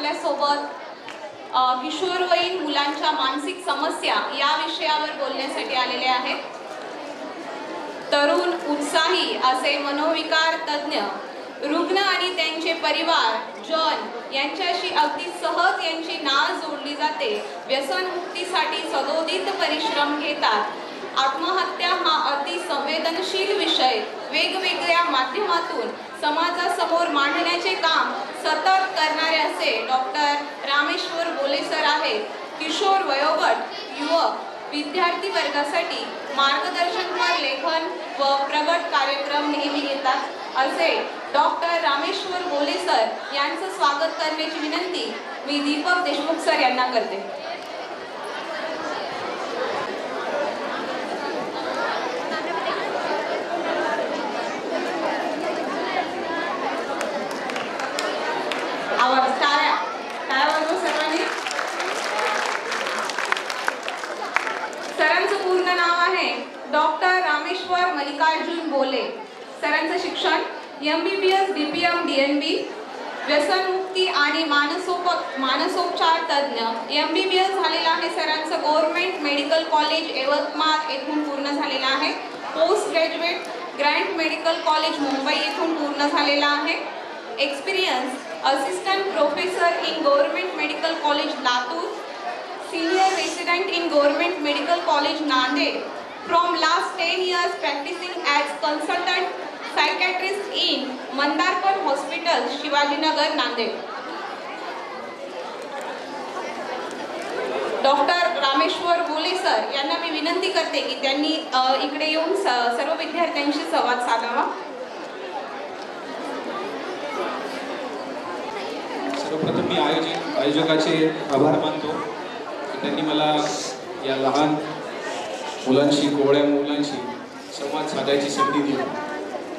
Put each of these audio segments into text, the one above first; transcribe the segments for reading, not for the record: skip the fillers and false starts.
आपल्यासोबत किशोरवयीन मुलांच्या मानसिक समस्या या विषयावर बोलण्यासाठी आलेले आहेत. तरुण उत्साही असे मनोविकार तज्ञ रुग्ण आणि त्यांचे परिवार जन यांच्याशी अगदी सहज यांची नाळ जोडली जाते. व्यसनमुक्तीसाठी सदोदित परिश्रम घेतात. आत्महत्या हा अति संवेदनशील विषय वेगवेगळ्या माध्यमातून समाजासमोर मांडण्याचे काम सतत करणारे असे डॉक्टर रामेश्वर बोले सर आहेत. किशोर वयोगट युवक विद्यार्थी वर्गासाठी मार्गदर्शनपर लेखन व प्रगत कार्यक्रम नेहमी घेतात असे डॉक्टर रामेश्वर बोले सर यांचं स्वागत करण्याची विनंती मी दीपक देशमुख सर यांना करते. आवाज टाळ्या वाजवा सर्वांनी. सरांचं पूर्ण नाव आहे डॉक्टर रामेश्वर मल्लिकार्जुन बोले. सरांचं शिक्षण MBBS DPM DNB व्यसनमुक्ती आणि मानसोपचार तज्ञ MBBS झालेला आहे. सरांचं गव्हर्नमेंट मेडिकल कॉलेज यवतमाळ येथून पूर्ण झालेलं आहे. Post graduate Grant medical college Mumbai येथून पूर्ण झालेला आहे. Experience assistant professor in government medical college Latur, senior resident in government medical college Nanded. From last 10 years practicing as consultant psychiatrist in Mandarkar hospital Shivajinagar Nanded. Doctor Rameshwar Bole sir यांना मी विनंती करते की त्यांनी इकडे येऊन सर्व विद्यार्थ्यांशी संवाद साधावा. सर्वप्रथम मी आयोजकाचे आभार मानतो. त्यांनी मला या लहान मुलांशी कोवळ्या मुलांशी संवाद साधायची संधी दिली.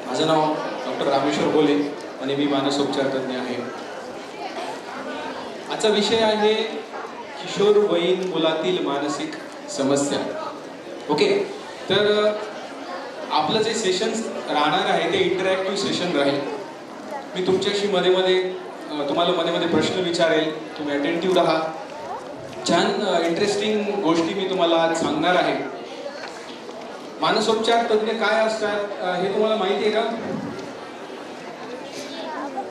माझं नाव डॉक्टर रामेश्वर बोले आणि मी मानसोपचार तज्ञ आहे. आजचा विषय आहे किशोरवयीन मुलातील मानसिक समस्या. ओके, तर आपलं जे सेशन राहणार आहे ते इंटरॅक्टिव्ह सेशन राहील. मी तुमच्याशी तुम्हाला मध्ये प्रश्न विचारेल. तुम्ही अटेंटिव्ह राहा. छान इंटरेस्टिंग गोष्टी मी तुम्हाला आज सांगणार आहे. मानसोपचार तज्ञ काय असतात हे तुम्हाला माहिती आहे का?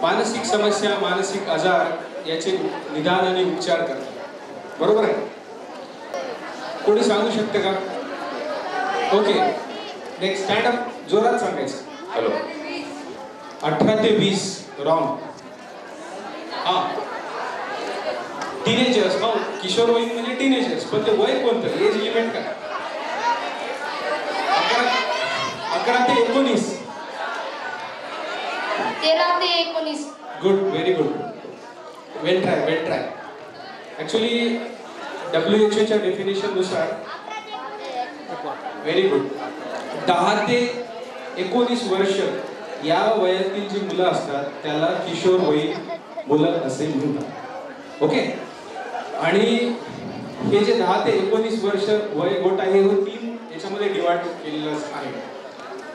मानसिक समस्या मानसिक आजार याचे निदान आणि उपचार करतात. बरोबर आहे? कोणी सांगू शकते का? Okay, next stand up. जोरात सांगायचं. हॅलो. 18 ते 20 रॉंग. टीनेजर्स. हो, किशोरवयीन म्हणजे टीनेजर्स. पण ते वय कोणतं? एज लिमिट काय? 11 ते 19. 13 ते 19. Good, very good. Well try. Actually WHO च्या डेफिनेशन नुसार व्हेरी गुड 10 ते 19 वर्ष या वयातील जी मुलं असतात त्याला किशोरवयीन मुलं असे म्हणतात. ओके, आणि हे जे 10 ते 19 वर्ष वय गट आहे हे 3 याच्यामध्ये डिवाइड केलेलं आहे.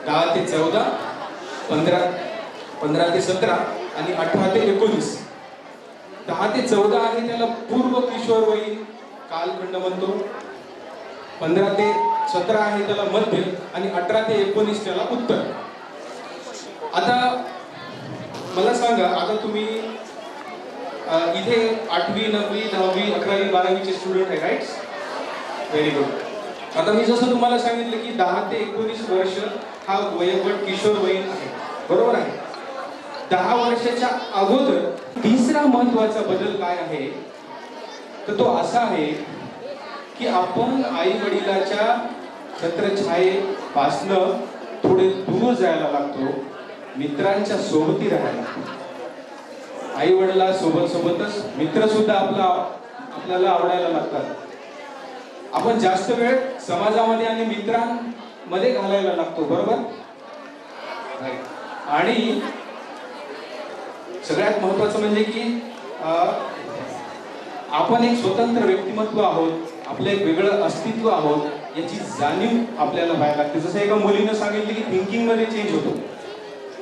10 ते 14, 15 ते 17 आणि 18 ते 19. 10 ते 14 आहे त्याला पूर्व किशोरवयीन कालखंड म्हणतो. 15 ते 17 आहे त्याला मध्य आणि 18 ते 19 त्याला उत्तर. आता मला सांगा, आता तुम्ही इथे 8वी 9वी 10वी 11वी 12वीचे स्टुडंट आहे, राईट? Very good. आता मी जसं तुम्हाला सांगितलं की 10 ते 19 वर्ष हा वयोगट किशोरवयीन आहे. बरोबर आहे? 10 वर्षाच्या अगोदर तिसरा महत्वाचा बदल काय आहे तर तो असा आहे की आपण आई वडिलाच्या छत्रछायेपासनं थोडे दूर जायला लागतो. मित्रांच्या सोबती राहायला. आई वडिला सोबतच मित्र सुद्धा आपल्याला आवडायला लागतात. आपण जास्त वेळ समाजामध्ये आणि मित्रांमध्ये घालायला लागतो. बरोबर? आणि सगळ्यात महत्वाचं म्हणजे की आपण एक स्वतंत्र व्यक्तिमत्व आहोत. आपलं एक वेगळं अस्तित्व आहोत याची जाणीव आपल्याला व्हायला लागते. जसं एका मुलीनं सांगितलं की थिंकिंग मध्ये चेंज होतो.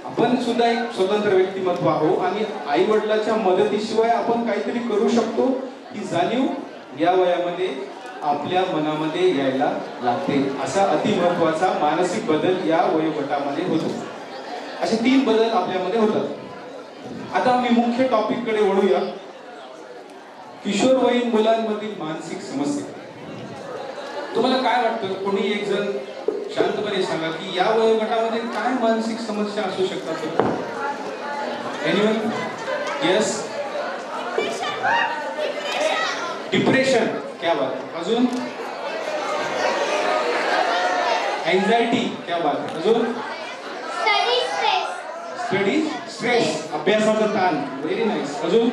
आपण सुद्धा एक स्वतंत्र व्यक्तिमत्व आहोत आणि आई वडिलांच्या मदतीशिवाय आपण काहीतरी करू शकतो ही जाणीव या वयामध्ये आपल्या मनामध्ये यायला लागते. असा अतिमहत्वाचा मानसिक बदल या वयोगटामध्ये होतो. असे 3 बदल आपल्यामध्ये होतात. आता आम्ही मुख्य टॉपिक कडे वळूया. किशोरवयीन मुलांमधील मानसिक समस्या. तुम्हाला काय वाटतं? कोणी एक जण शांतपणे सांगा की या वयोगटामध्ये काय मानसिक समस्या असू शकतात? एनीवन? Yes, depression. क्या बात है. अजून एंजाइटी. क्या बात है. अजून स्टडी स्ट्रेस, अभ्यासाचा ताण. Very nice. अजून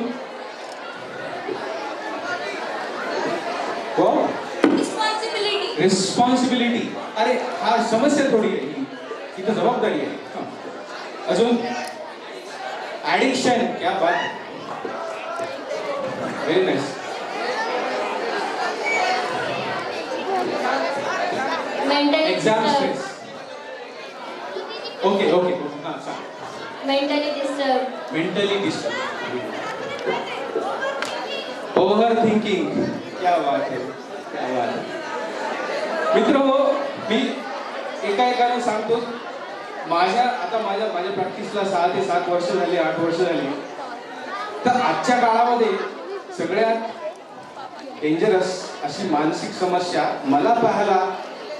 रिस्पॉन्सिबिलिटी. अरे हा समस्या थोडी आहे, ही तर जबाबदारी आहे. अजून ऍडिक्शन. क्या बात है. Very nice. Exam stress. Okay okay. हां सांग. Mentally disturb. Over thinking. क्या बात है, क्या बात है. मित्र हो, मी एकाने सांगतो. माझ्या प्रॅक्टिसला 6 ते 7 वर्ष झाली, 8 वर्ष झाली. तर आजच्या काळामध्ये सगळ्यात डेंजरस अशी मानसिक समस्या मला पाहायला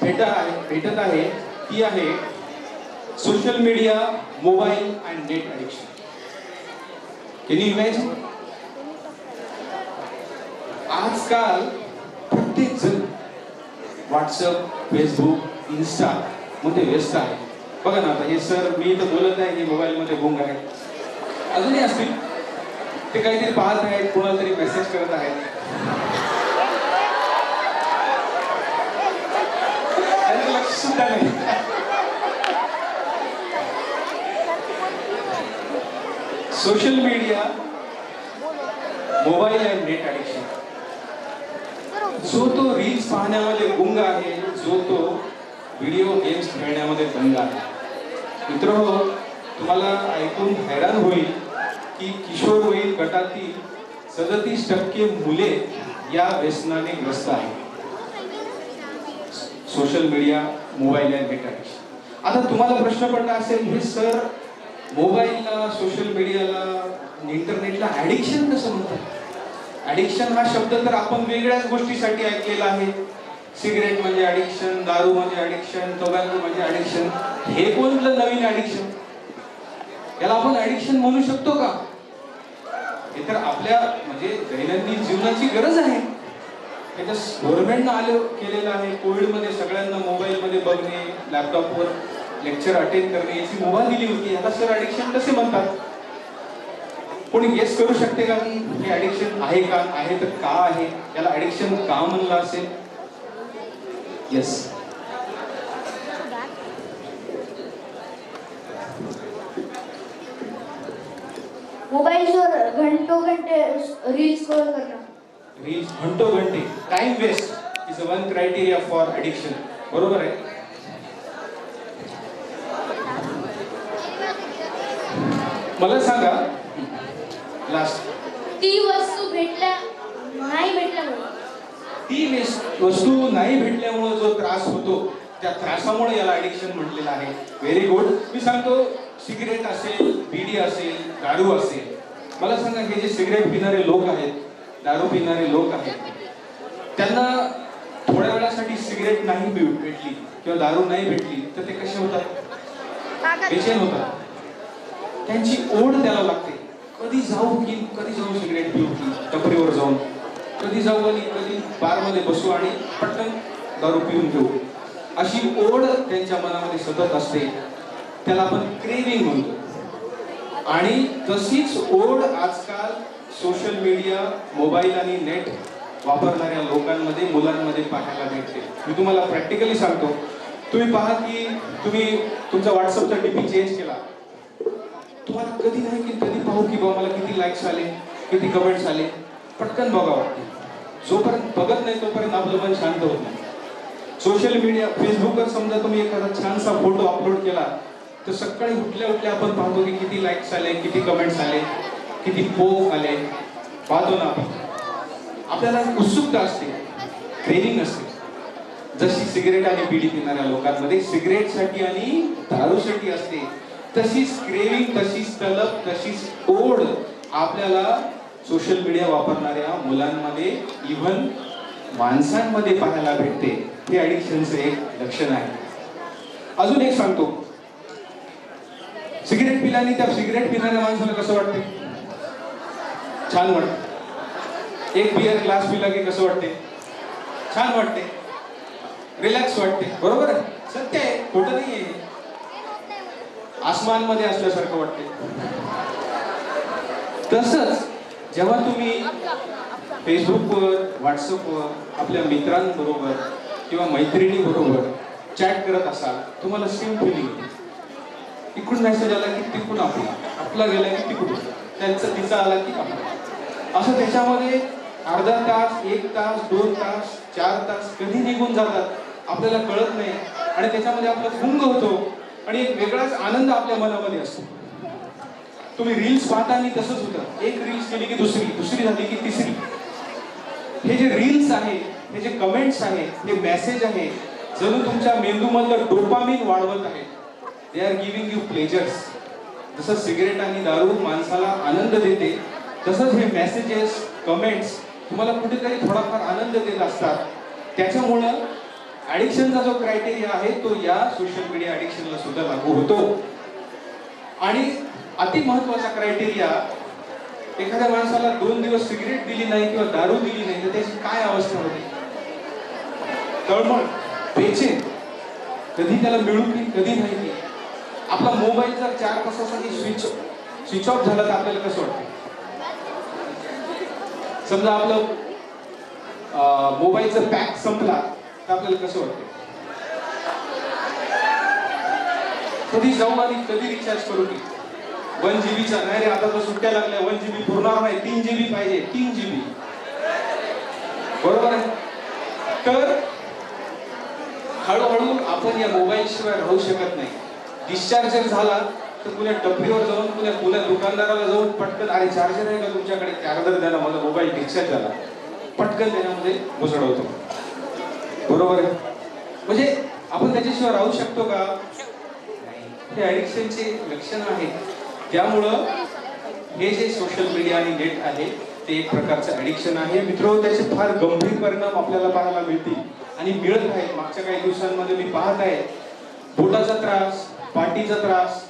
भेटत आहे ती आहे social media, mobile and net addiction. Can you imagine? आजकाल प्रत्येक जण व्हॉट्सअप, फेसबुक, इन्स्टा मध्ये व्यस्त आहे. बघा ना, आता हे सर मी इथं बोलत आहे, हे मोबाईलमध्ये गुंग आहेत. अजूनही असतील, ते काहीतरी पाहत आहेत, कोणाला तरी मेसेज करत आहेत. लक्ष सुद्धा नाही. Social media, mobile and net addiction. जो तो रील्स पाहण्यामध्ये गुंग आहे, जो तो व्हिडिओ गेम्स खेळण्यामध्ये दंग आहे. मित्रहो, तुम्हाला ऐकून हैराण होईल की किशोरवयीन गटातील 37% मुले या व्यसनाने ग्रस्त आहेत. Social media, mobile and net addiction. आता तुम्हाला प्रश्न पडला असेल, हे सर मोबाईलला, सोशल मीडियाला, इंटरनेटला ॲडिक्शन कसं म्हणतात? ॲडिक्शन हा शब्द तर आपण वेगळ्याच गोष्टीसाठी ऐकलेला आहे. सिगरेट म्हणजे ॲडिक्शन, दारू म्हणजे ॲडिक्शन, टोबॅको म्हणजे ॲडिक्शन. हे कोणतं नवीन ॲडिक्शन? याला आपण ॲडिक्शन म्हणू शकतो का? हे तर आपल्या म्हणजे दैनंदिन जीवनाची गरज आहे. हे तर गव्हर्नमेंटनं केलेलं आहे. कोविडमध्ये सगळ्यांना मोबाईलमध्ये बघणे, लॅपटॉपवर लेक्चर अटेंड करणे याची मुभा दिली होती. याला सर ॲडिक्शन कसे म्हणतात? कोणी गेस करू शकते का की हे ॲडिक्शन आहे का? आहे तर का आहे? याला ॲडिक्शन का म्हणलं असेल? येस, मोबाईलवर घंटे रील्स स्क्रॉल करणं. रील्स घंटे time waste is one criteria for addiction. बरोबर आहे. मला सांगा, लास्ट ती वस्तू नाही भेटल्यामुळे, ती वस्तू नाही भेटल्यामुळे जो त्रास होतो, त्या त्रासामुळे याला ॲडिक्शन म्हटलेलं आहे. Very good. मी सांगतो, सिगरेट असेल, बिडी असेल, दारू असेल. मला सांगा, हे जे सिगरेट पिणारे लोक आहेत, दारू पिणारे लोक आहेत, त्यांना थोड्या वेळासाठी सिगरेट नाही भेटली किंवा दारू नाही भेटली तर ते कसे होतात? बेचैन होतात. त्यांची ओढ त्याला लागते. कधी जाऊ सिगरेट पिऊ की टपरीवर जाऊन, कधी जाऊ आणि कधी बारमध्ये बसू आणि पटकन दारू पिऊन घेऊ, अशी ओढ त्यांच्या मनामध्ये सतत असते. त्याला आपण क्रेविंग म्हणतो. आणि तशीच ओढ आजकाल सोशल मीडिया, मोबाईल आणि नेट वापरणाऱ्या लोकांमध्ये, मुलांमध्ये पाहायला भेटते. मी तुम्हाला प्रॅक्टिकली सांगतो. तुम्ही पहा की तुम्ही तुमचा व्हॉट्सअपचा डीपी चेंज केला, तुम्हाला कधी नाही की कधी पाहू की बाबा मला किती लाईक्स आले, किती कमेंट्स आले, पटकन बघावं वाटते. जोपर्यंत बघत नाही तोपर्यंत आपलं मन शांत होत नाही. सोशल मीडिया, फेसबुकवर समजा तुम्ही एखादा छानसा फोटो अपलोड केला तर सकाळी उठल्या आपण पाहतो की किती लाईक्स आले, किती कमेंट्स आले, किती पोक आले पाहतो ना आपण. आपल्याला उत्सुकता असते, क्रेविंग असते. जशी सिगरेट आणि बिडी पिणाऱ्या लोकांमध्ये सिगरेटसाठी आणि दारूसाठी असते, तशीच क्रेविंग, तशीच तलब, तशीच ओढ आपल्याला सोशल मीडिया वापरणाऱ्या मुलांमध्ये, इव्हन माणसांमध्ये पाहायला भेटते. हे ॲडिक्शनचं एक लक्षण आहे. अजून एक सांगतो, सिगरेट पिल्याने त्या सिगरेट पिणाऱ्या माणसाला कसं वाटते? छान वाटते. एक बियर ग्लास पिला की कसं वाटते? छान वाटते, रिलॅक्स वाटते. बरोबर आहे, सत्य आहे, खोटं नाही आहे. आसमान मध्ये असल्यासारखं वाटते. तसंच जेव्हा तुम्ही फेसबुकवर, व्हॉट्सअपवर आपल्या मित्रांबरोबर किंवा मैत्रिणीबरोबर चॅट करत असाल, तुम्हाला सेम फिलिंग येते. इकडून मेसेज आला की तिकडून आपला गेला की तिकडून त्यांचा तिचा आला की आपला, असं त्याच्यामध्ये अर्धा तास, 1 तास, 2 तास, 4 तास कधी निघून जातात आपल्याला कळत नाही. आणि त्याच्यामध्ये आपला गुंग होतो आणि एक वेगळाच आनंद आपल्या मनामध्ये असतो. तुम्ही रील्स पाहताना तसंच होतं. एक रील्स केली की दुसरी, दुसरी झाली की तिसरी. हे जे रील्स आहे, हे जे कमेंट्स आहे, हे मेसेज आहे, जणू तुमच्या मेंदूमधलं डोपामिन वाढवत आहे. They are giving you pleasures. जसं सिगरेट आणि दारू माणसाला आनंद देते, तसंच हे मेसेजेस, कमेंट्स तुम्हाला कुठेतरी थोडाफार आनंद देत असतात. त्याच्यामुळं ॲडिक्शनचा जो क्रायटेरिया आहे तो या सोशल मीडिया ॲडिक्शनला सुद्धा लागू होतो. आणि अति महत्वाचा क्रायटेरिया, एखाद्या माणसाला 2 दिवस सिगरेट दिली नाही किंवा दारू दिली नाही तर त्याची काय अवस्था होते? तळमळ, बेचैन, कधी त्याला मिळू की कधी नाही की. आपला मोबाईल जर 4 तासासाठी स्विच ऑफ झाला तर आपल्याला कसं वाटतं? समजा आपलं मोबाईलचा पॅक संपला तर आपल्याला कसं वाटतं? कधी जाऊ आणि कधी रिचार्ज करू की? 1 GB चा नाही रे, आता तर सुट्ट्या लागल्या, 1 GB पुरणार नाही, 3 GB पाहिजे, 3 GB. बरोबर आहे. तर हळूहळू आपण या मोबाईल शिवाय राहू शकत नाही. डिस्चार्जर झाला तर पुण्या टपरीवर जाऊन, पुण्या दुकानदाराला जाऊन पटकन, अरे चार्जर आहे का तुमच्याकडे? चार्जर द्या ना, मला मोबाईल डिस्चार्ज झाला. पटकन त्याच्यामध्ये घुसडवतो. बरोबर आहे. म्हणजे आपण त्याच्याशिवाय राहू शकतो का? हे ॲडिक्शनचे लक्षण आहे. त्यामुळं हे जे सोशल मीडिया आणि नेट आहे ते एक प्रकारचं ॲडिक्शन आहे. मित्रांनो, त्याचे फार गंभीर परिणाम आपल्याला पाहायला मिळतील आणि मिळत आहेत. मागच्या काही दिवसांमध्ये मी पाहत आहे, पोटाचा त्रास, पाठीचा त्रास,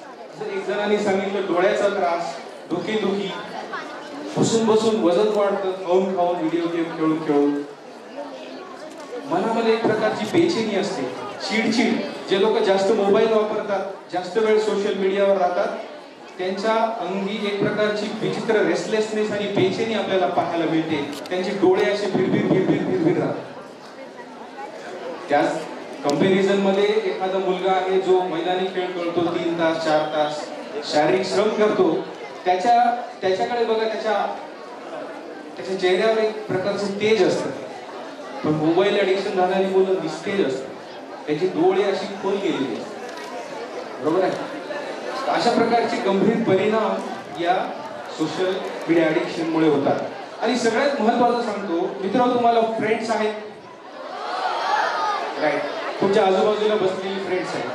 एक जणांनी सांगितलं डोळ्याचा त्रास, डोकेदुखी, बसून बसून वजन वाढतं, खाऊन खाऊन, व्हिडिओ गेम खेळून खेळून. मनामध्ये एक प्रकारची बेचैनी असते, चिडचिड. जे लोक जास्त मोबाईल वापरतात, जास्त वेळ सोशल मीडियावर राहतात, त्यांच्या अंगी एक प्रकारची विचित्र रेस्टलेसनेस आणि बेचैनी आपल्याला पाहायला मिळते. त्यांचे डोळे असे फिरफिर फिरफिर फिरफिर राहतात. त्याच कंपॅरिझन मध्ये एखादा मुलगा आहे जो मैदानी खेळ खेळतो, 3 तास 4 तास शारीरिक श्रम करतो, त्याच्याकडे बघा, त्याच्या चेहऱ्यावर एक प्रकारचं तेज असतं. पण मोबाईल ॲडिक्शन झालेली मुलं निस्तेज असतात, त्याची डोळे अशी खोल गेलेली असतात. बरोबर आहे. अशा प्रकारचे गंभीर परिणाम या सोशल मीडिया ॲडिक्शन मुळे होतात. आणि सगळ्यात महत्त्वाचं सांगतो मित्रांनो, तुम्हाला फ्रेंड्स आहेत, राईट? तुमच्या आजूबाजूला बसलेली फ्रेंड्स आहेत.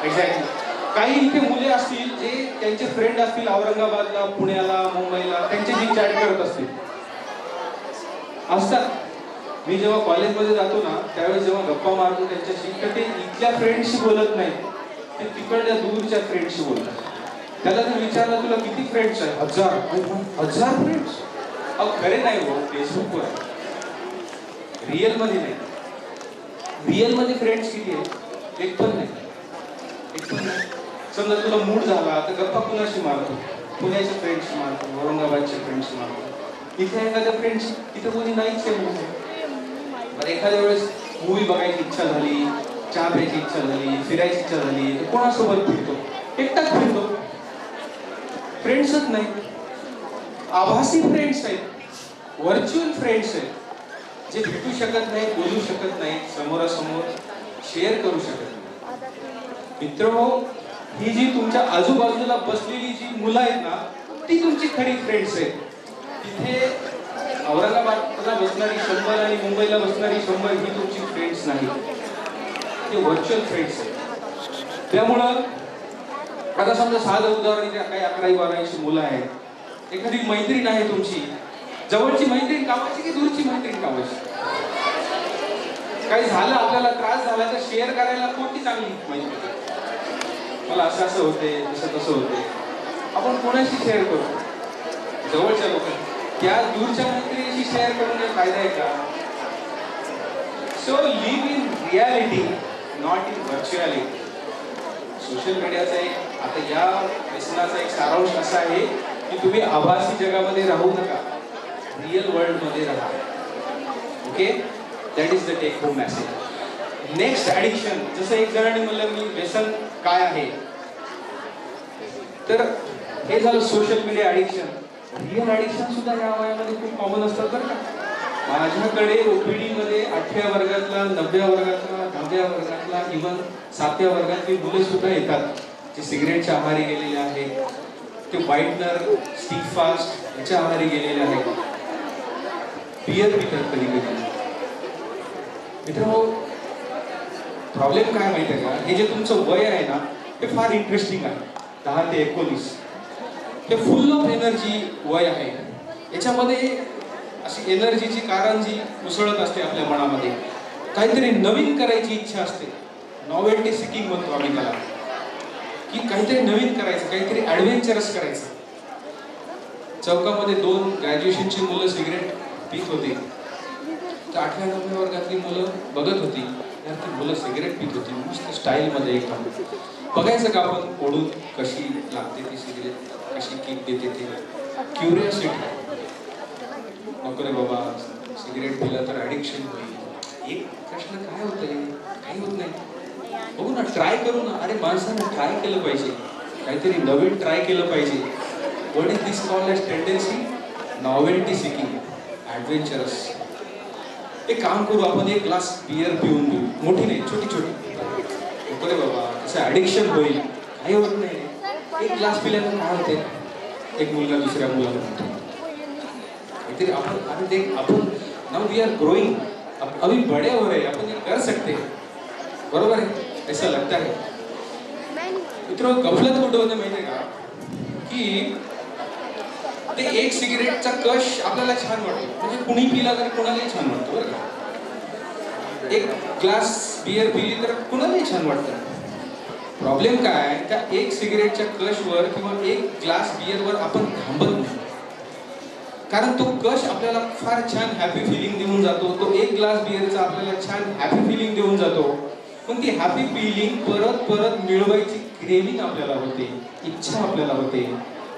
एक्झॅक्टली. काही इथे मुले असतील जे त्यांचे फ्रेंड असतील औरंगाबादला, पुण्याला, मुंबईला, त्यांच्याशी चॅट करत असतील. असतात. मी जेव्हा कॉलेजमध्ये जातो ना, त्यावेळेस जेव्हा गप्पा मारतो त्यांच्याशी, तर ते इथल्या फ्रेंडशी बोलत नाही, ते तिकडल्या दूरच्या फ्रेंडशी बोलतात. त्याला जर विचारलं तुला किती फ्रेंड्स आहेत? 1000 फ्रेंड्स. अहो खरे नाही हो, फेसबुकवर. रिअल मध्ये नाही. रिअल मध्ये फ्रेंड्स किती आहेत? एक पण नाही. समजा तुला मूड झाला तर गप्पा कुणाशी मारतो? पुण्याच्या फ्रेंड्स मारतो, औरंगाबादच्या फ्रेंड्स मारतो. इथे एखाद्या फ्रेंड्स इथे कोणी नाहीच आहे. बरं, एखाद्या वेळेस मूवी बघायची इच्छा झाली, चहा प्यायची इच्छा झाली, फिरायची इच्छा झाली, तर कोणासोबत फिरतो? एकटाच फिरतो. फ्रेंड्सच नाही. आभासी फ्रेंड्स आहेत, व्हर्च्युअल फ्रेंड्स आहेत, जे भेटू शकत नाहीत, बोलू शकत नाहीत, समोरासमोर शेअर करू शकत नाही. मित्रांनो, ही जी तुमच्या आजूबाजूला बसलेली जी मुलं आहेत ना, ती तुमची खरी फ्रेंड्स आहे. तिथे औरंगाबादला बसणारी 100 आणि मुंबईला बसणारी 100 ही तुमची फ्रेंड्स नाही, ते व्हर्च्युअल फ्रेंड्स आहेत. त्यामुळं आता समजा साधं उदाहरण, काही 11वी-12वीची मुलं आहेत, एखादी मैत्रीण आहे तुमची, जवळची मैत्रीण कामाची की दूरची मैत्रीण कामाची? काही झालं, आपल्याला त्रास झाला तर शेअर करायला कोणती चांगली मैत्रीण? मला असं असं होते, तसं तसं होते, आपण कोणाशी शेअर करतो? जवळच्या लोकांना. त्या दूरच्या मैत्रिणीशी शेअर करून काही फायदा आहे का? So live in reality, not in virtuality. Social मीडियाचा एक, आता या व्यसनाचा एक सारांश असा आहे की तुम्ही आभासी जगामध्ये राहू नका, रिअल वर्ल्ड मध्ये राहा. Okay, that is the take home message. Next addiction. जसं एक जणांनी म्हणलं मी व्यसन काय आहे, तर हे झालं social media addiction. Real addiction सुद्धा या वयामध्ये खूप कॉमन असतात बरं का. माझ्याकडे ओपीडी मध्ये 8व्या वर्गातला, 9व्या वर्गातला, 10व्या वर्गातला, इव्हन 7व्या वर्गातली मुलं सुद्धा येतात, जे सिगरेटच्या आहारी गेलेले आहेत, ते व्हाईटनर, स्टिक फास्ट याच्या आहारी गेलेले आहेत, बियर पितात कधी कधी. मित्रांनो, प्रॉब्लेम काय माहिती आहे का, हे जे तुमचं वय आहे ना, हे फार इंटरेस्टिंग आहे. 10 ते 19 हे फुल ऑफ एनर्जी वय आहे. याच्यामध्ये अशी एनर्जीची कारंजी उसळत असते आपल्या मनामध्ये. काहीतरी नवीन करायची इच्छा असते. नॉवेल्टी सिकिंग म्हणतो आम्ही त्याला, की काहीतरी नवीन करायचं, काहीतरी ॲडव्हेंचरस करायचं. चौकामध्ये 2 ग्रॅज्युएशनची मुलं सिगरेट पित होती, तर 8व्या-9व्या वर्गातली मुलं बघत होती, यार ती मुलं सिगरेट पित होती मस्त स्टाईलमध्ये एकदम. बघायचं का आपण ओढून कशी लागते ती सिगरेट, कशी किक देते ते. क्युरियोसिटी. नको रे बाबा, सिगरेट पिलं तर ॲडिक्शन होईल. एक प्रश्न, काय होतंय? काही होत नाही, बघू ना, ट्राय करू ना. अरे माणसानं ट्राय केलं पाहिजे, काहीतरी नवीन ट्राय केलं पाहिजे. What is this called as tendency? Novelty seeking, adventurous. एक काम करू, आपण एक ग्लास बियर पिऊन घेऊ, मोठी नाही, छोटी छोटी. नको रे बाबा, असं ॲडिक्शन होईल. काही होत नाही, एक ग्लास पिल्यानं काय होते? एक मुलगा दुसऱ्या मुलाला म्हणतो. काहीतरी आपण नाउ वी आर ग्रोइंग, अभी बड़े हो रहे, अपन ये कर सकते हैं, बरोबर है? ऐसा लगता है. मित्रों, गफलत कुठं होते माहिती आहे का, की ते एक सिगरेटचा कश आपल्याला छान वाटतो, म्हणजे कुणी पिला तर कोणालाही छान वाटतं बरं का. एक ग्लास बियर पिली तर कुणालाही छान वाटतं. प्रॉब्लेम काय, त्या एक सिगरेटच्या कशवर किंवा एक ग्लास बियरवर आपण थांबत नाही, कारण तो कश आपल्याला फार छान हॅपी फिलिंग देऊन जातो. तो एक ग्लास बियरचा आपल्याला छान हॅपी फिलिंग देऊन जातो. पण ती हॅपी फिलिंग परत परत मिळवायची क्रेविंग आपल्याला होते, इच्छा आपल्याला होते.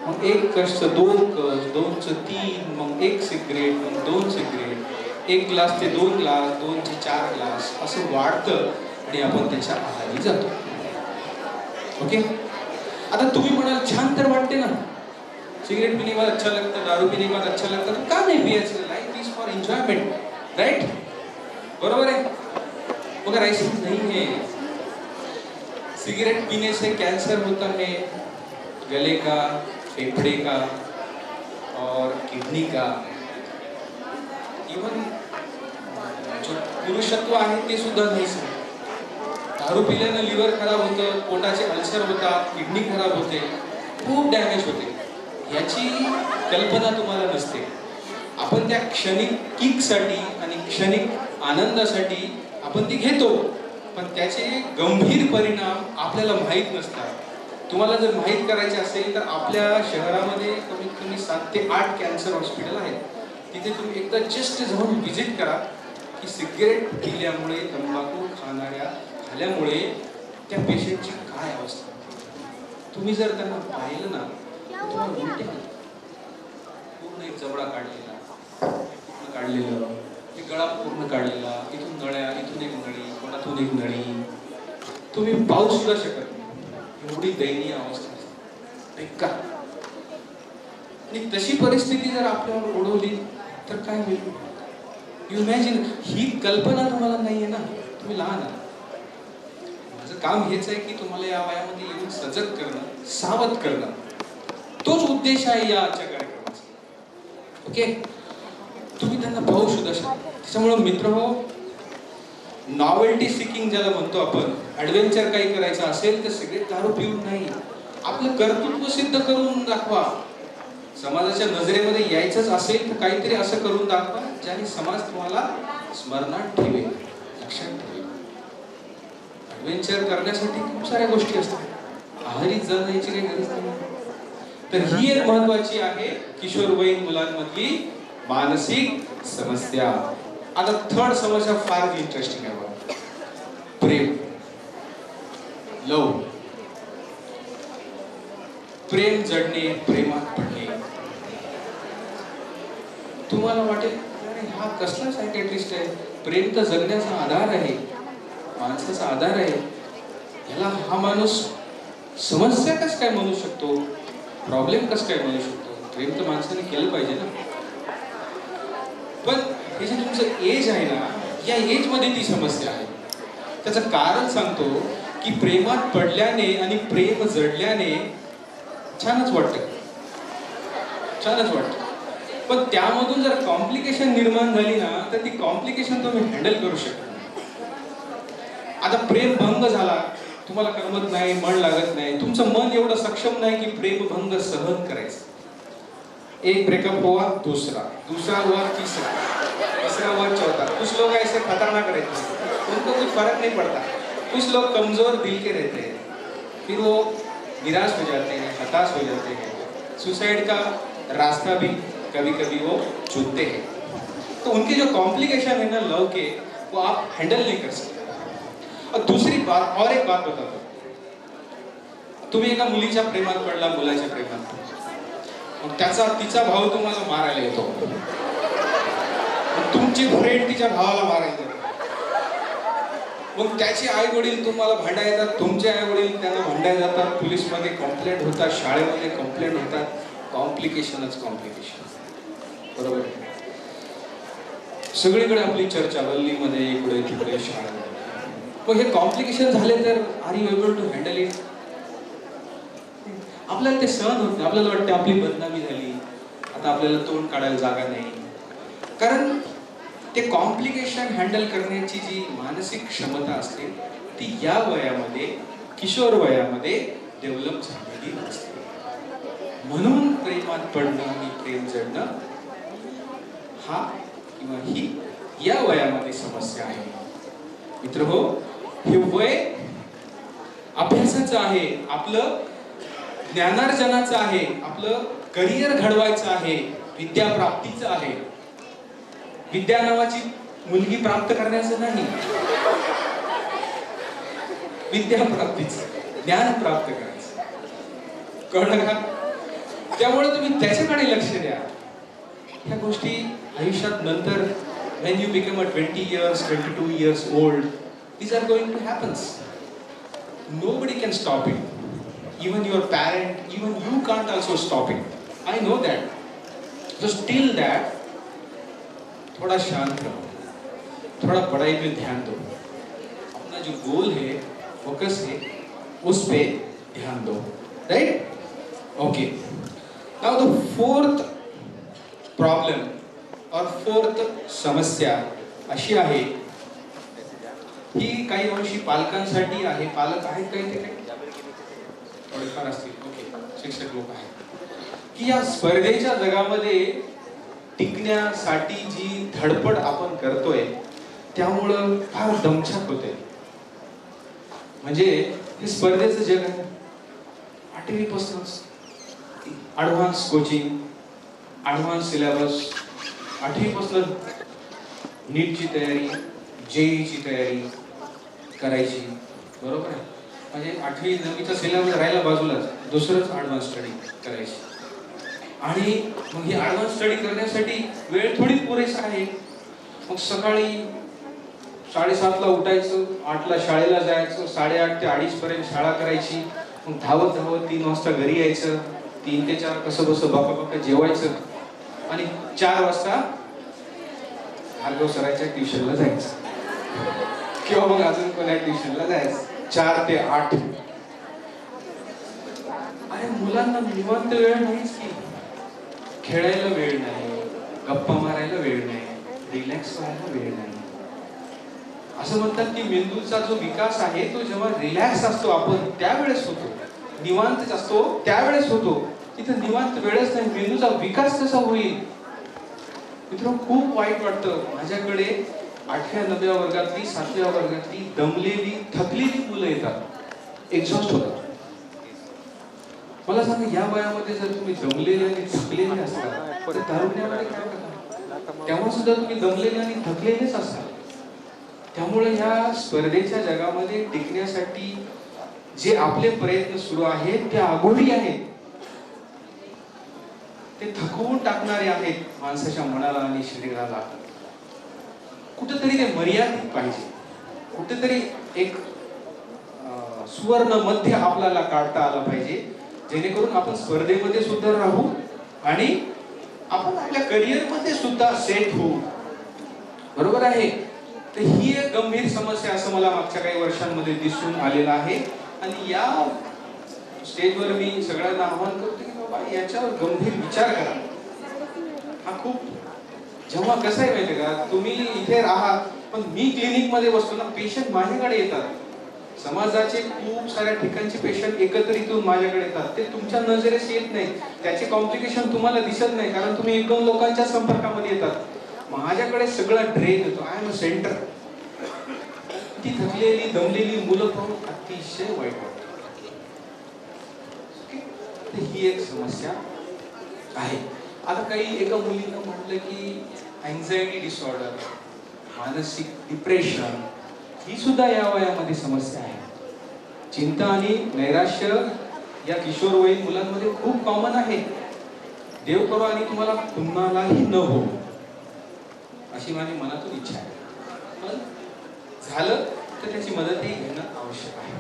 मग एक कशचं 2 कश, 2चं 3, मग 1 सिगरेट, मग 2 सिगरेट, 1 ग्लास ते 2 ग्लास, 2 ते 4 ग्लास, असं वाढतं आणि आपण त्याच्या आहारी जातो. ओके, आता तुम्ही म्हणाल छान तर वाटते ना, सिगरेट पीने के बाद अच्छा लगता है, दारू पीने के बाद अच्छा लगता है, तो का नहीं पियाचं? Life is for enjoyment, right? बरोबर है? मगर ऐसा नहीं है. सिगरेट पीने से कैंसर होता है, गले का, फेफड़े का और किडनी का. इवन जो पुरुषत्व आहे ते सुद्धा नाही सर. दारू पिल्यानं लिव्हर खराब होतं, पोटाचे अल्सर होतात, किडनी खराब होते, खूप डॅमेज होते. याची कल्पना तुम्हाला नसते. आपण त्या क्षणिक किकसाठी आणि क्षणिक आनंदासाठी आपण ती घेतो, पण त्याचे गंभीर परिणाम आपल्याला माहीत नसतात. तुम्हाला जर माहीत करायचे असेल तर आपल्या शहरामध्ये कमीत कमी 7 ते 8 कॅन्सर हॉस्पिटल आहेत. तिथे तुम्ही एकदा जस्ट जाऊन व्हिजिट करा की सिगरेट पिल्यामुळे, तंबाखू खाल्यामुळे त्या पेशंटची काय अवस्था. तुम्ही जर त्यांना पाहिलं ना, तर तुम्हाला उलटे पूर्ण एक जबडा काढलेला, पूर्ण काढलेलं, एक गळा पूर्ण काढलेला, इथून नळ्या, इथून एक नळी, कोणातून एक नळी, तुम्ही पाहू सुद्धा शकत नाही, एवढी दयनीय अवस्था असते. बेकार. आणि तशी परिस्थिती जर आपल्यावर ओढवली तर काय होईल? You imagine. ही कल्पना तुम्हाला नाहीये ना, तुम्ही लहान आहात. माझं काम हेच आहे की तुम्हाला या वयामध्ये येऊन सजग करणं, सावध करणं. तोच उद्देश आहे या आजच्या कार्यक्रमाचा. ओके, तुम्ही त्यांना पाहू सुद्धा शकता. त्याच्यामुळे मित्र हो, नॉवेल्टी सिकिंग ज्याला म्हणतो आपण, ऍडव्हेंचर काही करायचं असेल तर सगळे दारू पिऊन नाही, आपलं कर्तृत्व सिद्ध करून दाखवा. समाजाच्या नजरेमध्ये यायचंच असेल तर काहीतरी असं करून दाखवा ज्याने समाज तुम्हाला स्मरणात ठेवेल, लक्षात ठेवेल. ऍडव्हेंचर करण्यासाठी खूप साऱ्या गोष्टी असतात, आहारी जाण्याची काही गरज नाही. तर ही एक महत्वाची आहे किशोरवयीन मुलांमधली मानसिक समस्या. आता थर्ड समस्या फार इंटरेस्टिंग आहे बघा, प्रेम, लव. प्रेम जडणे, प्रेमात पडणे. तुम्हाला वाटेल अरे हा कसला सायकॅट्रिस्ट आहे, प्रेम तर जगण्याचा आधार आहे, माणसाचा आधार आहे, याला हा माणूस समस्या कस काय म्हणू शकतो, प्रॉब्लेम कस काय म्हणू शकतो. प्रेम तर माणसाने केलं पाहिजे ना. पण हे जे तुमचं एज आहे ना, या एज मध्ये ती समस्या आहे. त्याचं कारण सांगतो की प्रेमात पडल्याने आणि प्रेम जडल्याने छानच वाटतं, छानच वाटतं, पण त्यामधून जर कॉम्प्लिकेशन निर्माण झाली ना तर ती कॉम्प्लिकेशन तुम्ही हँडल करू शकता. आता प्रेम भंग झाला, तुम्हाला करमत नाही, मन लागत नाही, तुमचं मन एवढं सक्षम नाही की प्रेम भंग सहन करायचं. एक ब्रेकअप हुआ, दूसरा हुआ, तीसरा हुआ, चौथा. कुछ लोग ऐसे खतरनाक रहते हैं, उनको कुछ फर्क नहीं पड़ता. कुछ लोग कमजोर दिल के रहते हैं, फिर वो निराश हो जाते हैं, हताश हो जाते हैं, सुसाइड का रास्ता भी कभी कभी वो चुनते हैं. तो उनके जो कॉम्प्लिकेशन है ना लव के, वो आप हैंडल नहीं कर सकते. और दूसरी बात, और एक बात बताता हूं, तुम्ही एका मुलीच्या प्रेमात पडला, मुलाच्या प्रेमात, मग तिचा भाऊ तुम्हाला मारायला येतो, तुमची फ्रेंड तिच्या भावाला मारायला येतो, मग त्याचे आई वडील तुम्हाला भांडायला येतात, तुमचे आई वडील त्यांना भांडायला जातात, पोलीसमध्ये कंप्लेंट होतात, शाळेमध्ये कंप्लेंट होतात. कॉम्प्लिकेशनच कॉम्प्लिकेशन, बरोबर. सगळीकडे आपली चर्चा, गल्लीमध्ये, इकडे तिकडे, शाळेमध्ये. मग हे कॉम्प्लिकेशन झाले तर are you able to handle it? आपल्याला ते सहन होत नाही. आपल्याला वाटतं आपली बदनामी झाली, आता आपल्याला तोंड काढायला जागा नाही. कारण ते कॉम्प्लिकेशन हँडल करण्याची जी मानसिक क्षमता असते ती या वयामध्ये, किशोर वयामध्ये डेव्हलप झालेली नसते. म्हणून प्रेमात पडणं आणि प्रेम जडणं हा किंवा ही या वयामध्ये समस्या आहे. मित्र हो, हे वय अभ्यासाचं आहे, आपलं ज्ञानार्जनाचं आहे, आपलं करिअर घडवायचं आहे, विद्या प्राप्तीचं आहे. विद्या नावाची मुलगी प्राप्त करण्याचं नाही, विद्या प्राप्तीचं, ज्ञान प्राप्त करायचं. कळलं का? त्यामुळे तुम्ही त्याच्याकडे लक्ष द्या. ह्या गोष्टी आयुष्यात नंतर when you become a 20 years, 22 years old, these are going to happen. Nobody can stop it. Even your parent, even you can't also stop it. I know that. So still that, थोड़ा शांत रहो, थोड़ा पढ़ाई पे ध्यान दो, अपना जो गोल है, focus है, उस पे ध्यान दो. Right? Okay. Now the fourth problem और फोर्थ समस्या अशी आहे, ही काही अंशी पालकांसाठी आहे. पालक आहेत काही ते काही थोडेफार असतील, ओके, शिक्षक लोक आहेत, की या स्पर्धेच्या जगामध्ये टिकण्यासाठी जी धडपड आपण करतोय त्यामुळं फार दमछाक होते. म्हणजे हे स्पर्धेचं जग आहे. 8वी पासूनच ॲडव्हान्स कोचिंग, ॲडव्हान्स सिलेबस, 8वी पासून नीटची तयारी, जेईची तयारी करायची, बरोबर आहे. म्हणजे 8वी 9वीचा सिलेबस राहिला बाजूलाच, दुसरंच ॲडव्हान्स स्टडी करायची. आणि मग ही ॲडव्हान्स स्टडी करण्यासाठी वेळ थोडी पुरेसा आहे. मग सकाळी 7:30ला उठायचं, 8ला शाळेला जायचं, 8:30 ते 2:30 पर्यंत शाळा करायची. मग धावत धावत 3 वाजता घरी यायचं, 3 ते 4 कसं बसं बापा जेवायचं, आणि 4 वाजता भार्गव सरांच्या ट्युशनला जायचं किंवा मग अजून कोणा ट्युशनला जायचं. 4 ते 8. अरे मुलांना निवांत वेळ नाहीच की, खेळायला वेळ नाही, गप्पा मारायला वेळ नाही, रिलॅक्स व्हायला वेळ नाही. असं म्हणतात की मेंदूचा जो विकास आहे तो जेव्हा रिलॅक्स असतो आपण त्यावेळेस होतो, निवांत असतो त्यावेळेस होतो. तिथं निवांत वेळच नाही, मेंदूचा विकास कसा होईल? मित्रांनो, खूप वाईट वाटतं. माझ्याकडे 8व्या 9व्या वर्गातली 7व्या वर्गातली दमलेली थकलेली मुलं येतात, एक्झॉस्ट होतात. मला सांगा, या वयामध्ये जर तुम्ही दमलेले आणि थकलेले असाल तर तारुण्यामध्ये काय करता? तेव्हा सुद्धा तुम्ही दमलेले आणि थकलेलेच असाल. त्यामुळे ह्या स्पर्धेच्या जगामध्ये टिकण्यासाठी जे आपले प्रयत्न सुरू आहेत ते अघोरी आहेत, ते थकवून टाकणारे आहेत माणसाच्या मनाला आणि शरीराला. कुठेतरी ते मर्यादित पाहिजे, कुठेतरी एक सुवर्ण मध्य आपल्याला काढता आला पाहिजे, जेणेकरून आपण स्पर्धेमध्ये सुद्धा राहू आणि आपण आपल्या करिअर मध्ये सुद्धा सेट होऊ. बरोबर आहे. तर ही एक गंभीर समस्या असं मला मागच्या काही वर्षांमध्ये दिसून आलेलं आहे. आणि या स्टेजवर मी सगळ्यांना आवाहन करतो की बाबा याच्यावर गंभीर विचार करा. हा खूप जेव्हा कसं आहे माहिती का, तुम्ही इथे राहा पण मी क्लिनिक मध्ये बसतो ना, पेशंट माझ्याकडे येतात. समाजाचे खूप साऱ्या ठिकाणचे पेशंट एकत्रित येऊन माझ्याकडे येतात. ते तुमच्या नजरेस येत नाही, त्याचे कॉम्प्लिकेशन तुम्हाला दिसत नाही, कारण तुम्ही 1-2 लोकांच्या संपर्कामध्ये येतात. माझ्याकडे सगळं ड्रेन येतो. I am a centre. ती थकलेली दमलेली मुलं पाहून अतिशय वाईट वाटतं. ही एक समस्या आहे. आता काही एका मुलीनं म्हटलं की अँझायटी डिसऑर्डर, मानसिक डिप्रेशन ही सुद्धा या वयामध्ये समस्या आहे. चिंता आणि नैराश्य या किशोरवयीन मुलांमध्ये खूप कॉमन आहे. देव करो आणि तुम्हाला कुणालाही न हो अशी माझी मनातून इच्छा आहे. पण झालं तर त्याची मदतही घेणं आवश्यक आहे.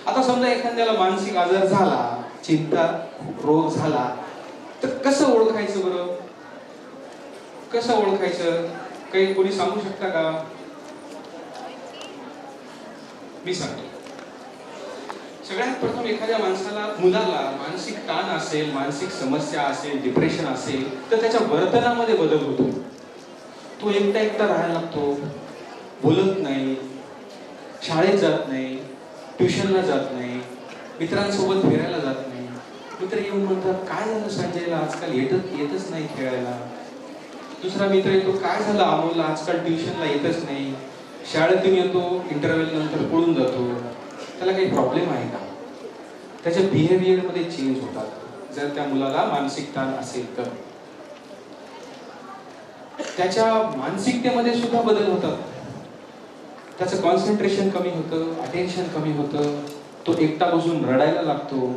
आता समजा एखाद्याला मानसिक आजार झाला, चिंता रोग झाला, तर कसं ओळखायचं बरं? कसं ओळखायचं? काही कोणी सांगू शकता का? मी सांगतो. सगळ्यात प्रथम एखाद्या माणसाला, मुलाला मानसिक ताण असेल, मानसिक समस्या असेल, डिप्रेशन असेल, तर त्याच्या वर्तनामध्ये बदल होतो. तो एकटा एकटा राहायला लागतो, बोलत नाही, शाळेत जात नाही, ट्युशनला जात नाही, मित्रांसोबत फिरायला जात नाही. मित्र येऊन म्हणतात, काय झालं संजयला आजकाल येतच नाही खेळायला. दुसरा मित्र येतो, काय झालं अमोलला आजकाल ट्युशनला येतच नाही, शाळेतून येतो, इंटरव्हल नंतर पळून जातो. त्याला काही प्रॉब्लेम आहे का? त्याच्या बिहेवियर मध्ये चेंज होतात जर त्या मुलाला मानसिक ताण असेल तर. त्याच्या मानसिकतेमध्ये सुद्धा बदल होतात. त्याचं कॉन्सन्ट्रेशन कमी होतं, अटेन्शन कमी होतं, तो एकटा बसून रडायला लागतो,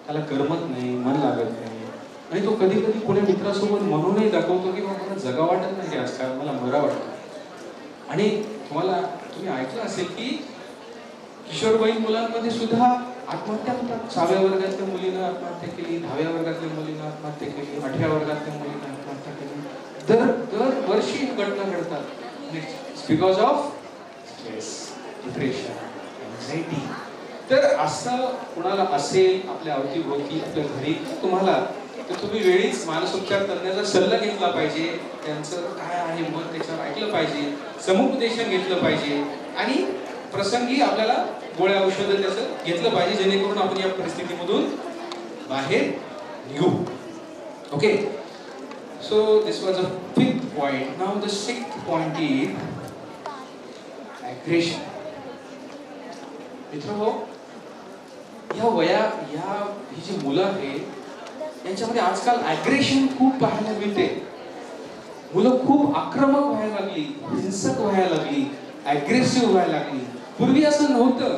त्याला करमत नाही, मन लागत नाही. आणि तो कधी कधी कोणी मित्रासोबत म्हणूनही दाखवतो की मला जगा वाटत नाही आजकाल, मला मरा वाटतं. आणि तुम्ही ऐकलं असेल की किशोरवयीन मुलांमध्ये सुद्धा आत्महत्या होतात. 6व्या वर्गातल्या मुलीनं आत्महत्या केली, 10व्या वर्गातल्या मुलीनं आत्महत्या केली, 8व्या वर्गातल्या मुलीनं आत्महत्या केली. दर वर्षी घटना घडतात because of stress, depression, anxiety. तर असं कुणाला असेल आपल्या अवतीभोवती, आपल्या घरी तुम्हाला, तर तुम्ही वेळीच मानसोपचार तज्ञाचा सल्ला घेतला पाहिजे. त्यांचं काय आहे मत त्याच्यावर ऐकलं पाहिजे, समुपदेशन घेतलं पाहिजे आणि प्रसंगी आपल्याला गोळ्या औषधं त्याचं घेतलं पाहिजे, जेणेकरून आपण या परिस्थितीमधून बाहेर निघू. Okay, so this was a 5th point. Now the 6th point is aggression. मित्रांनो, ही जी मुलं आहेत यांच्यामध्ये आजकाल ॲग्रेशन खूप पाहायला मिळते. मुलं खूप आक्रमक व्हायला लागली, हिंसक व्हायला लागली, ॲग्रेसिव्ह व्हायला लागली. पूर्वी असं नव्हतं.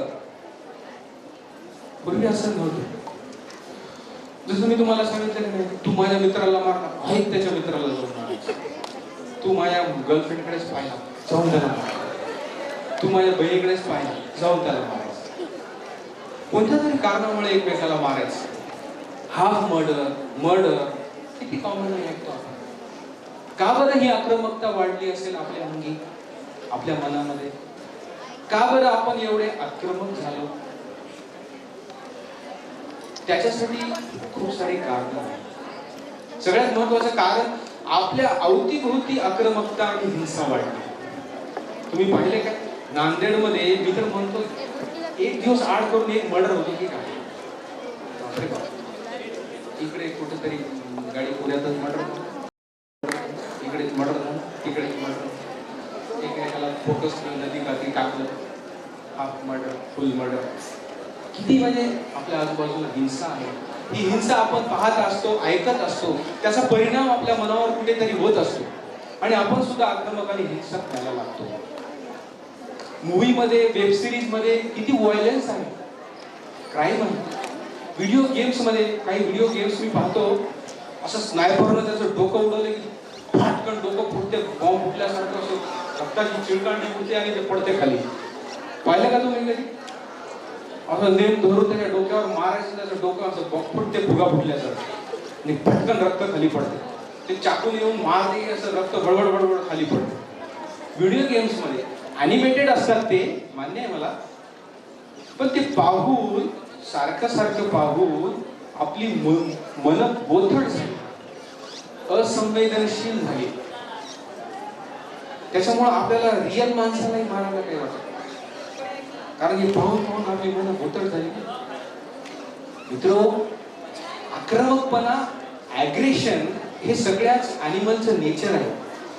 जसं मी तुम्हाला सांगितलं नाही, तू माझ्या मित्राला मारला, माहीत त्याच्या मित्राला जाऊन मारायचं. तू माझ्या गर्लफ्रेंडकडेच पाहिला, जाऊन त्याला मारायचं. तू माझ्या बहिणीकडेच पाहिला, जाऊन त्याला मारायचं. कोणत्या तरी कारणामुळे एकमेकाला मारायचं. हाफ मर्डर किती कॉमन ऐकतो आपण. का बरं ही आक्रमकता वाढली असेल आपल्या अंगी, आपल्या मनामध्ये? का बरं आपण एवढे आक्रमक झालो? त्याच्यासाठी खूप सारी कारणं आहेत. सगळ्यात महत्वाचं कारण आपल्या अवतीभोवती आक्रमकता आणि हिंसा वाढली. तुम्ही पाहिले का नांदेडमध्ये, मी तर म्हणतो एक दिवस आड करून एक मर्डर होतो की काय. बापरे बाप. इकडे कुठेतरी गाडी पुण्यातच मर्डर, इकडेच मर्डर झालं, तिकडेच मर्डर, एकेकाला फोकस नदी काठी टाकलं, हाफ मर्डर, फुल मर्डर. किती म्हणजे आपल्या आजूबाजूला हिंसा आहे. ही हिंसा आपण पाहत असतो, ऐकत असतो, त्याचा परिणाम आपल्या मनावर कुठेतरी होत असतो आणि आपण सुद्धा आक्रमक आणि हिंसक व्हायला लागतो. मूवी मध्ये, वेब सिरीज मध्ये किती व्हायलन्स आहे, क्राईम आहे. व्हिडिओ गेम्स मध्ये काही व्हिडिओ गेम्स मी पाहतो, असं स्नायपरनं त्याचं डोकं उडवलं की फाटकन डोकं फुटते, बॉम्ब फुटल्यासारखं असं रक्ताची चिळकांडी फुटते आणि ते पडते खाली. पाहिलं का तुम्ही कधी? असं नेम धरून त्याच्या डोक्यावर मारायचं, त्याचं डोकं असं फुटते फुगा फुटल्यासारखं आणि पटकन रक्त खाली पडते. ते चाकून येऊन मारते, असं रक्त बडबड बडबड खाली पडते. व्हिडिओ गेम्स मध्ये अॅनिमेटेड असतात ते, मान्य आहे मला, पण ते पाहून, सारखं सारखं पाहून आपली मन बोथट झाली, असंवेदनशील झाली. त्याच्यामुळे आपल्याला रिअल माणसालाही मारायला काही वाटत, कारण हे पाहून पाहून आपली मन बोथट झाली. मित्र, आक्रमकपणा, ॲग्रेशन हे सगळ्याच ॲनिमलचं नेचर आहे.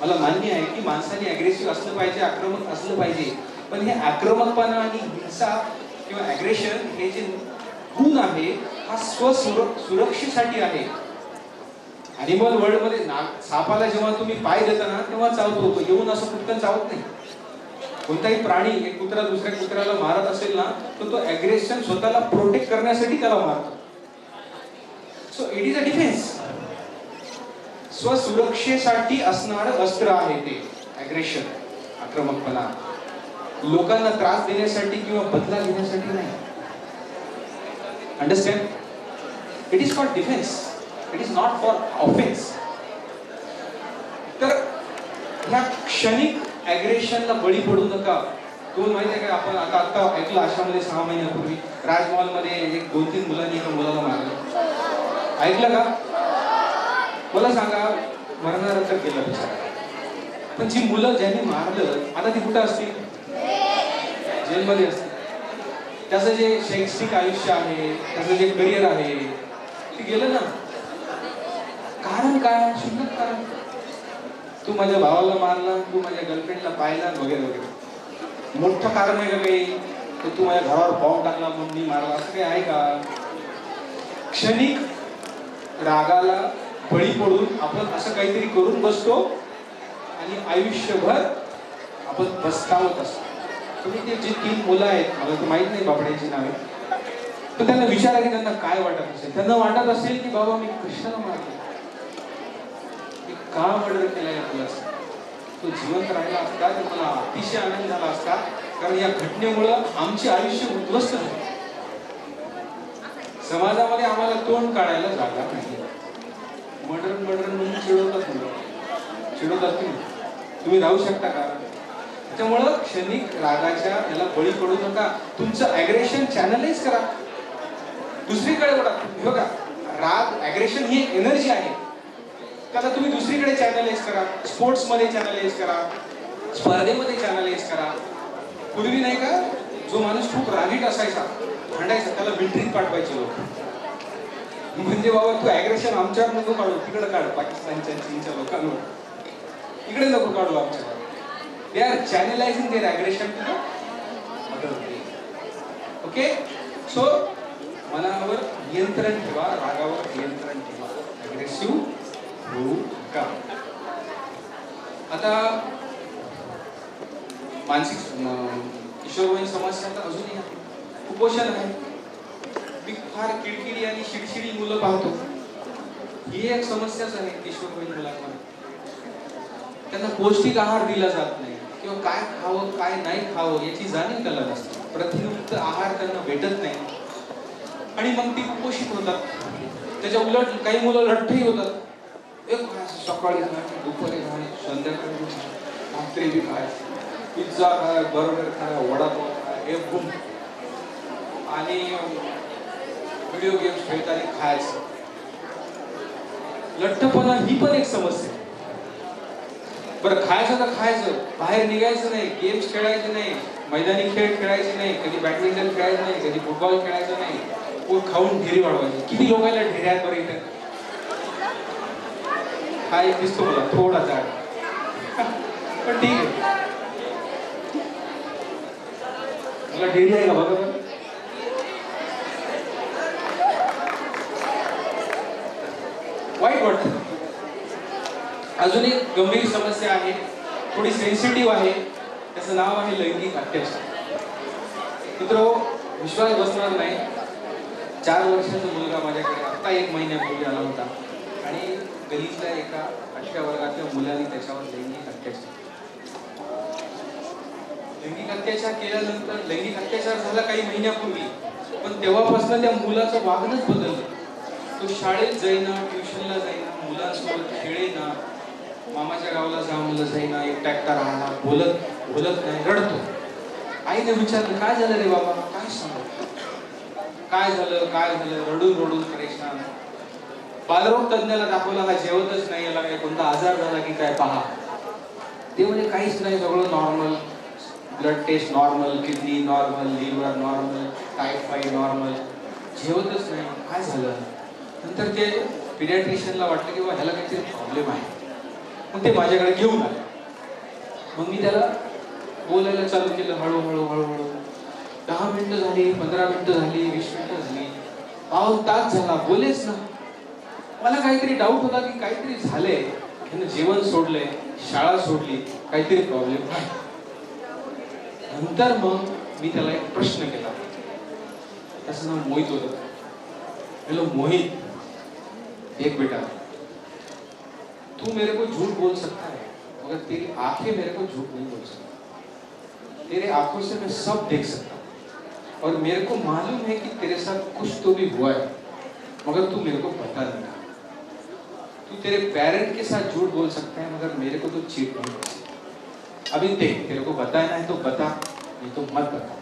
मला मान्य आहे की माणसाने ॲग्रेसिव्ह असलं पाहिजे, आक्रमक असलं पाहिजे, पण हे आक्रमकपणा आणि हिंसा किंवा ॲग्रेशन हे जे गुण आहे, हा सुरक्षेसाठी आहे. ॲनिमल वर्ल्ड मध्ये सापाला जेव्हा तुम्ही पाय देता ना, तेव्हा चावतो, येऊन असं कुठं चावत नाही. कोणताही प्राणी, एक कुत्रा दुसऱ्या कुत्र्याला मारत असेल ना, तर तो ॲग्रेशन स्वतःला प्रोटेक्ट करण्यासाठी त्याला मारतो. So it is a defence. स्वसुरक्षेसाठी असणारं अस्त्र आहे ते ॲग्रेशन, आक्रमकपणा. लोकांना त्रास देण्यासाठी किंवा बदला घेण्यासाठी नाही. Understand? It is for defence, it is not for offence. तर ह्या क्षणिक ॲग्रेशनला बळी पडू नका. तुम्हाला माहिती आहे का, आपण आता ऐकलं आशामध्ये 6 महिन्यापूर्वी राजमहलमध्ये एक 2-3 मुलांनी एका मुलाला मारलं. ऐकलं का? मला सांगा, मरणारं तर गेलं बिचारा, पण जी मुलं ज्यांनी मारलं आता ती कुठं असतील? जेलमध्ये असतील. त्याचं जे शैक्षणिक आयुष्य आहे, त्याचं जे करिअर आहे, ते गेलं ना. कारण काय? शुल्लक कारण. तू माझ्या भावाला मारला, तू माझ्या गर्लफ्रेंडला पाहिला, वगैरे वगैरे. मोठं कारण आहे का काही? तर तू माझ्या घरावर बॉम्ब टाकला म्हणून मी मारला, असं काही आहे का? क्षणिक रागाला बळी पडून आपण असं काहीतरी करून बसतो आणि आयुष्यभर आपण पस्तावत असतो. तुम्ही ते जे 3 मुलं आहेत, मला तर माहित नाही बाबड्यांची नावे, तर त्यांना विचारा की त्यांना काय वाटत असेल. त्यांना वाटत असेल की बाबा मी कशाला मारतो, मी का मर्डर केला या मुलाचा. तो जिवंत राहिला असता तर मला अतिशय आनंद झाला असता, कारण या घटनेमुळं आमचे आयुष्य उद्ध्वस्त झाले. समाजामध्ये आम्हाला तोंड काढायला जागा नाही. मर्डर म्हणून चिडवतात तुम्ही. तुम्ही राहू शकता का? त्यामुळं क्षणिक रागाच्या याला बळी पडू नका. तुमचं ॲग्रेशन चॅनलाइज करा, दुसरीकडे वळा. बघा, राग, ॲग्रेशन ही एक एनर्जी आहे, त्याला तुम्ही दुसरीकडे चॅनलाइज करा. स्पोर्ट्समध्ये चॅनलाइज करा, स्पर्धेमध्ये चॅनलाइज करा. पूर्वी नाही का, जो माणूस खूप रागीट असायचा, भांडायचा, त्याला मिलिटरीत पाठवायचे लोक. म्हणजे बाबा तू ॲग्रेशन आमच्यावर नको काढू, तिकडे काढ, पाकिस्तानच्या, चीनच्या लोकांवर, इकडे नको काढू आमच्यावर. They are channelizing their aggression to the other way. Okay, so मनावर नियंत्रण ठेवा, रागावर नियंत्रण ठेवा, ॲग्रेसिव्ह होऊ नका. आता मानसिक किशोरवयीन समस्या तर अजूनही आहे. कुपोषण आहे. मी फार किडकिडी आणि शिडशिडी मुलं पाहतो. ही एक समस्याच आहे किशोरवयीन मुलांमध्ये. त्यांना पौष्टिक आहार दिला जात नाही, किंवा काय खावं काय नाही खावं याची जाणीव त्याला नसते. प्रथिनयुक्त आहार त्यांना भेटत नाही आणि मग ती कुपोषित होतात. त्याच्या उलट काही मुलं लठ्ठही होतात. एक सकाळी खाय, दुपारी खाय, संध्याकाळी खाय, रात्री बी खाय, पिझ्झा खाय, बर्गर खाय, वडापाव खाय, हे खूप. आणि व्हिडिओ गेम्स खेळताना खायचं. लठ्ठपणा ही पण एक समस्या आहे. बरं, खायचं तर खायचं, बाहेर निघायचं नाही, गेम्स खेळायचे नाही, मैदानी खेळ खेळायचे नाही, कधी बॅडमिंटन खेळायचं नाही, कधी फुटबॉल खेळायचं नाही, कोण खाऊन ढेरी वाढवायची. किती लोकांना ढेरे आहेत बरं इथे? हा एक दिसतो मला थोडा जाड, पण ठीक आहे. मला ढेरी आहे का बघा बरं. वाईट वाटतं. अजून एक गंभीर समस्या आहे, थोडी सेन्सिटिव्ह आहे, त्याचं नाव आहे लैंगिक अत्याचार. मित्र, विश्वास बसणार नाही, 4 वर्षाचा मुलगा माझ्याकडे आता 1 महिन्यापूर्वी आला होता आणि गलीतल्या एका 8व्या वर्गातल्या मुलाने त्याच्यावर लैंगिक अत्याचार केल्यानंतर लैंगिक अत्याचार झाला काही महिन्यापूर्वी, पण तेव्हापासून त्या मुलाचं वागणंच बदललं. तो शाळेत जाईना, ट्युशनला जाईना, मुलांसोबत खेळेना, मामाच्या गावाला जाईना, एकटा राहणार, बोलत नाही, रडतो. आईने विचारलं, काय झालं रे बाबा, काय सांगू, काय झालं, रडून परेशान. बालरोग तज्ञाला दाखवला, का जेवतच नाही, याला काय कोणता आजार झाला की काय पहा. ते म्हणजे काहीच नाही, सगळं normal, blood test normal, kidney normal, liver normal, typhoid normal, जेवतच नाही, काय झालं. नंतर ते पिडियाट्रिशियनला वाटलं की ह्याला काहीतरी प्रॉब्लेम आहे, मग ते माझ्याकडे घेऊन आले. मग मी त्याला बोलायला चालू केलं, हळूहळू 10 मिनिटं झाली, 15 मिनिटं झाली, 20 मिनिटं झाली, पाऊण तास झाला, बोलेच ना. मला काहीतरी डाऊट होता की काहीतरी झालंय, ह्यानं जेवण सोडलंय, शाळा सोडली, काहीतरी प्रॉब्लेम आहे. नंतर मग मी त्याला एक प्रश्न केला, त्याचं नाव मोहित होतं. हॅलो मोहित, देख बेटा, तू मेरे को झूठ बोल सकता है मगर तेरी आंखें मेरे को झूठ नहीं बोल सकती. तेरे आंखों से मैं सब देख सकता हूँ और मेरे को मालूम है कि तेरे साथ कुछ तो भी हुआ है, मगर तू मेरे को बता नहीं रहा. तू तेरे पेरेंट के साथ झूठ बोल सकता है मगर मेरे को तो चीट नहीं बोल सकता. अभी देख, तेरे को बताना है तो बता, नहीं तो मत बता,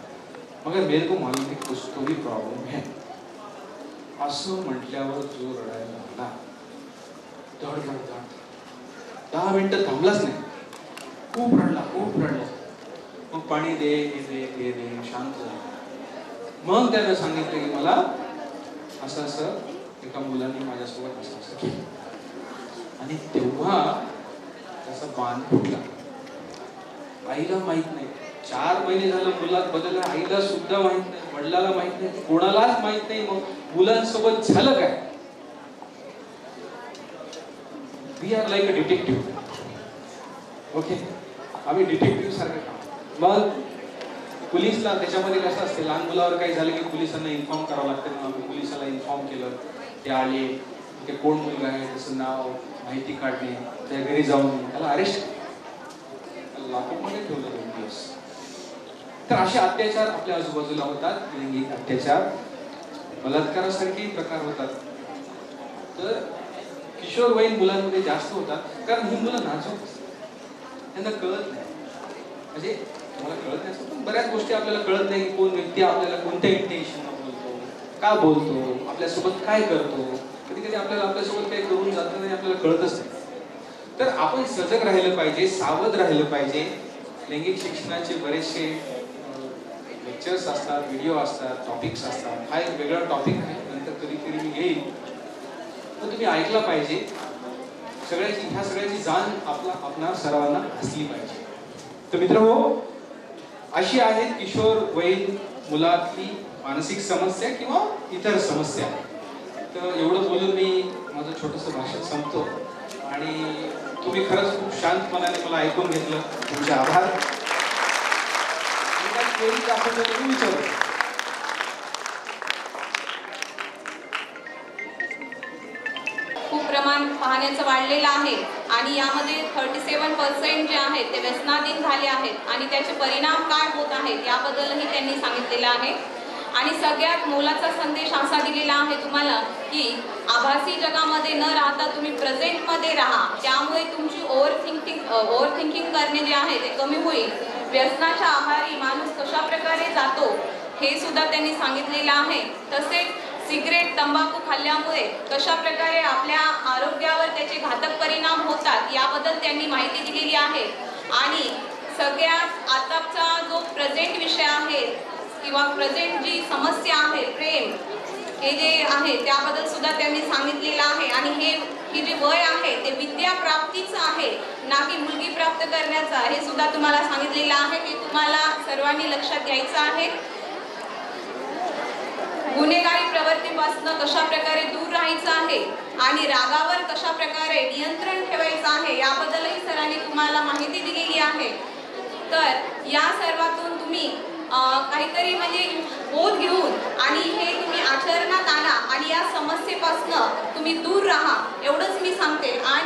मगर मेरे को मालूम है कुछ तो भी प्रॉब्लेम है. असं म्हटल्यावर जो रडायला लागला, धड 10 मिनिटं थांबलाच नाही, खूप रडला. मग पाणी दे, हे दे, शांत झाला. मग त्यानं सांगितलं की मला असं एका मुलाने माझ्यासोबत असं केलं. आणि तेव्हा त्याचा बाण फुटला. आईला माहित नाही, 4 महिने झालं मुलात बदलला, आईला सुद्धा माहित नाही, वडिलाला माहित नाही, कोणालाच माहित नाही. मग मुलांसोबत झालं काय? We are like a detective. Okay, आम्ही डिटेक्टिव्ह सारखं काम. मग पोलिसला त्याच्यामध्ये कसं असते, लहान मुलावर काही झालं की पोलिसांना इन्फॉर्म करावं लागतं. मग आम्ही पोलिसाला इन्फॉर्म केलं, ते आले, ते कोण मुलगा आहे त्याचं नाव माहिती काढणे, त्या घरी जाऊन त्याला अरेस्ट लाकूडमध्ये ठेवलं 2 दिवस. तर असे अत्याचार आपल्या आजूबाजूला होतात, लैंगिक अत्याचार, बलात्कारासारखे प्रकार होतात. तर किशोरवयीन मुलांमध्ये जास्त होतात, कारण ही मुलं नाजूक असतात, त्यांना कळत नाही. म्हणजे मला कळत नाही पण बऱ्याच गोष्टी आपल्याला कळत नाही की कोण व्यक्ती आपल्याला कोणत्या इंटेन्शनने बोलतो, का बोलतो, आपल्यासोबत काय करतो. कधी कधी आपल्याला आपल्यासोबत काही करून जातं नाही, आपल्याला कळतच नाही. तर आपण सजग राहिलं पाहिजे, सावध राहिलं पाहिजे. लैंगिक शिक्षणाचे बरेचसे लेक्चर्स असतात, व्हिडिओ असतात, टॉपिक्स असतात. हा एक वेगळा टॉपिक आहे, नंतर कधीतरी मी घेईन, तर तुम्ही ऐकला पाहिजे. ह्या सगळ्याची जाण आपणा सर्वांना असली पाहिजे. तर मित्रहो, अशी आहेत किशोरवयीन मुलातली मानसिक समस्या किंवा इतर समस्या. तर एवढं बोलून मी माझं छोटंसं भाषण संपतो आणि तुम्ही खरंच खूप शांतपणाने मला ऐकून घेतलं, तुमचे आभार. विचारू. खूप प्रमाण पाहण्याचं वाढलेलं आहे आणि यामध्ये 37% जे आहेत ते व्यसनाधीन झाले आहेत आणि त्याचे परिणाम काय होत आहेत याबद्दलही त्यांनी सांगितलेलं आहे. आणि सगळ्यात मोलाचा संदेश असा दिलेला आहे तुम्हाला की आभासी जगामध्ये न राहता तुम्ही प्रेझेंटमध्ये राहा. त्यामुळे तुमची ओव्हर थिंकिंग करणे जे आहे ते कमी होईल. व्यसनाच्या आहारी माणूस कशा प्रकारे जातो हे सुद्धा त्यांनी सांगितलेलं आहे. तसेच सिगरेट तंबाखू खाल्ल्यामुळे कशा प्रकारे आपल्या आरोग्यावर त्याचे घातक परिणाम होतात याबद्दल त्यांनी माहिती दिलेली आहे. आणि सगळ्यात आताचा जो प्रेझेंट विषय आहे किंवा प्रेझेंट जी समस्या आहे प्रेम हे जे आहे त्याबद्दल सुद्धा त्यांनी सांगितलेलं आहे. आणि हे जे वय आहे ते विद्या प्राप्तीचं आहे, ना की मुलगी प्राप्त करण्याचं. हे सुद्धा तुम्हाला सांगितलेलं आहे. ते तुम्हाला सर्वांनी लक्षात घ्यायचं आहे. गुन्हेगारी प्रवृत्तीपासून कशा प्रकारे दूर राहायचं आहे आणि रागावर कशा प्रकारे नियंत्रण ठेवायचं आहे याबद्दलही सरांनी तुम्हाला माहिती दिलेली आहे. तर या सर्वातून तुम्ही काहीतरी म्हणजे बोध घेऊन आणि हे तुम्ही आचरणात आणा आणि या समस्येपासून तुम्ही दूर राहा एवढंच मी सांगते. आणि